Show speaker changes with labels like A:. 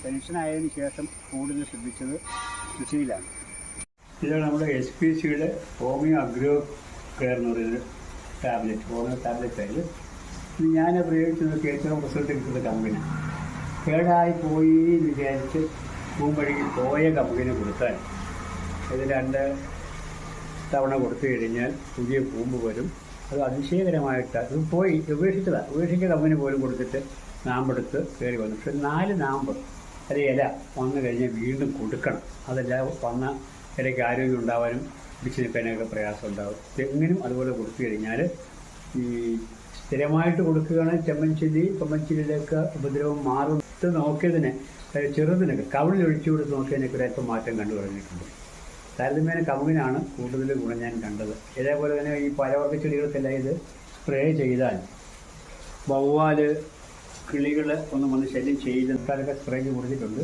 A: പെൻഷനായതിനു ശേഷം കൂടുതൽ ശ്രദ്ധിച്ചത് കൃഷിയിലാണ്. ഇതാണ് നമ്മുടെ SPCയുടെ ഹോമിയോ അഗ്രോ കെയർ എന്ന് പറയുന്നത് ടാബ്ലറ്റ്, ഹോമിയോ ടാബ്ലറ്റ് ആയത്. ഇത് ഞാൻ പ്രയോഗിച്ചത് ഏറ്റവും റിസൾട്ട് കിട്ടുന്ന കമ്പനി. കേടായി പോയി എന്ന് വിചാരിച്ച് പൂമ്പഴിക്ക് പോയ കമ്പനി കൊടുത്താൽ ഇത് 2 തവണ കൊടുത്തു കഴിഞ്ഞാൽ പുതിയ പൂമ്പ് വരും. അത് അതിശയകരമായിട്ട് അത് പോയി ഉപേക്ഷിച്ച കമ്പനി പോലും കൊടുത്തിട്ട് നാമ്പെടുത്ത് കയറി വന്നു. പക്ഷെ 4 നാമ്പ് അത് ഇല വന്നു കഴിഞ്ഞാൽ വീണ്ടും കൊടുക്കണം. അതെല്ലാം വന്ന ഇലയ്ക്ക് ആരോഗ്യം ഉണ്ടാവാനും പിടിച്ചിരിക്കാനൊക്കെ പ്രയാസം ഉണ്ടാകും. തെങ്ങിനും അതുപോലെ കൊടുത്തു കഴിഞ്ഞാൽ ഈ സ്ഥിരമായിട്ട് കൊടുക്കുകയാണെങ്കിൽ ചെമ്മഞ്ചേരിയിലേക്ക് ഉപദ്രവം മാറും. ഇത് നോക്കിയതിന് ചെറുതിനൊക്കെ കവിളിലൊഴിച്ചു കൊടുത്ത് നോക്കിയതിനൊക്കെ ഒരല്പം മാറ്റം കണ്ടു തുടങ്ങിയിട്ടുണ്ട്. താരതമ്യേന കവുങ്ങിനാണ് കൂടുതൽ ഗുണം ഞാൻ കണ്ടത്. ഇതേപോലെ തന്നെ ഈ പലവർഗ്ഗ ചെടികൾക്കെല്ലാം ഇത് സ്പ്രേ ചെയ്താൽ വവ്വാൽ കിളികൾ ഒന്നും വന്ന് ശല്യം ചെയ്തൊക്കെ സ്പ്രേ കൊടുത്തിട്ടുണ്ട്.